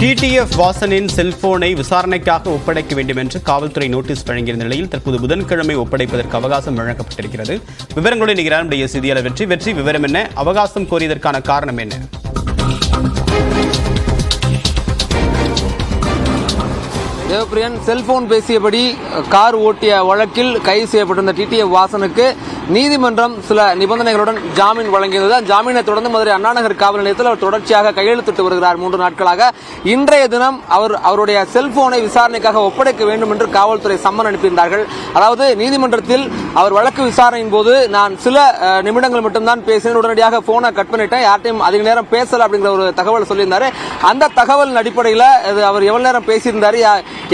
TTF வாசனின் செல்போனை விசாரணைக்காக ஒப்படைக்க வேண்டும் என்று காவல்துறை நோட்டீஸ் வழங்கியிருந்த நிலையில் தற்போது புதன்கிழமை ஒப்படைப்பதற்கு அவகாசம் வழங்கப்பட்டிருக்கிறது. விவரங்களுடன் நம்முடைய செய்தியாளர் வெற்றி விவரம் என்ன? அவகாசம் கோரியதற்கான காரணம் என்ன? தேவப்பிரியன், செல்போன் பேசியபடி கார் ஓட்டிய வழக்கில் கைது செய்யப்பட்டிருந்த டிடிஎஃப் வாசனுக்கு நீதிமன்றம் சில நிபந்தனைகளுடன் ஜாமீன் வழங்கியது. ஜாமீனை தொடர்ந்து மதுரை அண்ணாநகர் காவல் நிலையத்தில் அவர் தொடர்ச்சியாக கையெழுத்திட்டு வருகிறார் 3 நாட்களாக. இன்றைய தினம் அவருடைய செல்போனை விசாரணைக்காக ஒப்படைக்க வேண்டும் என்று காவல்துறை சம்மன் அனுப்பியிருந்தார்கள். அதாவது நீதிமன்றத்தில் அவர் வழக்கு விசாரணையின் போது நான் சில நிமிடங்கள் மட்டும்தான் பேசினேன், உடனடியாக போனை கட் பண்ணிட்டேன், யார்ட்டையும் அதிக நேரம் பேசல அப்படிங்கிற ஒரு தகவல் சொல்லியிருந்தாரு. அந்த தகவல் அடிப்படையில் அவர் எவ்வளவு நேரம் பேசியிருந்தாரு,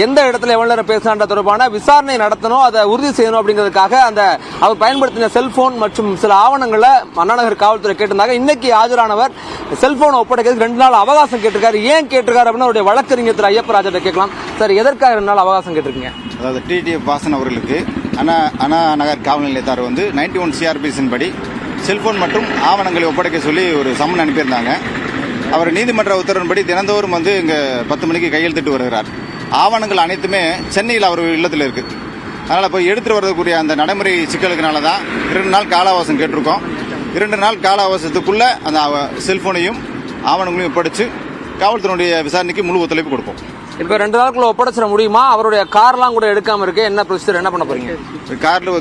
எந்த இடத்துல எவ்வளவு நேரம் பேசினார் தொடர்பான விசாரணை நடத்தணும், அதை உறுதி செய்யணும் அப்படிங்கிறதுக்காக அந்த அவர் பயன்படுத்தின செல்போன் மற்றும் சில ஆவணங்களை அண்ணாநகர் காவல்துறை கேட்டிருந்தாங்க. இன்னைக்கு ஆஜரானவர் செல்போன் ஒப்படைக்கிறதுக்கு 2 நாள் அவகாசம் கேட்டிருக்காரு. ஏன் கேட்டிருக்காரு அப்படின்னு அவருடைய வழக்கறிஞர் திரு ஐயப்பராஜா கேட்கலாம். சார், எதற்காக 2 நாள் அவகாசம் கேட்டிருக்கீங்க? அதாவது டிடிஎஃப் வாசன் அவர்களுக்கு அண்ணா நகர் காவல் நிலையத்தார் 91 சிஆர்பிஎஸின் படி செல்போன் மற்றும் ஆவணங்களை ஒப்படைக்க சொல்லி ஒரு சம்மன் அனுப்பியிருந்தாங்க. அவர் நீதிமன்ற உத்தரவின்படி தினந்தோறும் இங்கே 10 மணிக்கு கையெழுத்திட்டு வருகிறார். ஆவணங்கள் அனைத்துமே சென்னையில் அவர் இல்லத்தில் இருக்கு. அதனால் போய் எடுத்துட்டு வரக்கூடிய அந்த நடைமுறை சிக்கலுக்குனால தான் 2 நாள் கால அவகாசம் கேட்டிருக்கோம். 2 நாள் கால அவகாசத்துக்குள்ள அந்த செல்போனையும் ஆவணங்களையும் ஒப்படைச்சு காவல்துறையுடைய விசாரணைக்கு முழு ஒத்துழைப்பு கொடுப்போம். இப்ப 2 நாளுக்குள்ள ஒப்படைச்சிட முடியுமா? அவருடைய கார்லாம் கூட எடுக்காம இருக்கு, என்ன ப்ரொசீஜர், என்ன பண்ண போறீங்க?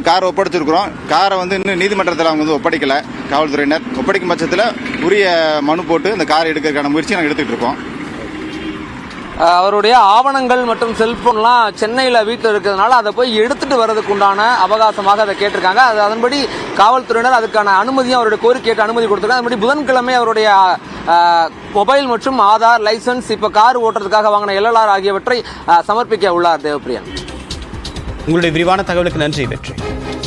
கார் ஒப்படைச்சிருக்கிறோம். காரை இன்னும் நீதிமன்றத்தில் அவங்க ஒப்படைக்கல. காவல்துறையினர் ஒப்படைக்கும் பட்சத்தில் உரிய மனு போட்டு இந்த காரை எடுக்கிறதுக்கான முயற்சி நாங்கள் எடுத்துட்டு இருக்கோம். அவருடைய ஆவணங்கள் மற்றும் செல்போன்லாம் சென்னையில் வீட்டில் இருக்கிறதுனால அதை போய் எடுத்துட்டு வர்றதுக்கு உண்டான அவகாசமாக அதை கேட்டிருக்காங்க. அதன்படி காவல்துறையினர் அதுக்கான அனுமதியும் அவருடைய கோரிக்கைக்கு அனுமதி கொடுத்திருக்காங்க. அதன்படி புதன்கிழமை அவருடைய மொபைல் மற்றும் ஆதார், லைசன்ஸ், இப்ப கார் ஓட்டுறதுக்காக வாங்கின LLR ஆகியவற்றை சமர்ப்பிக்க உள்ளார். தேவப்பிரியன், உங்களுடைய விரிவான தகவலுக்கு நன்றி. வெற்றி.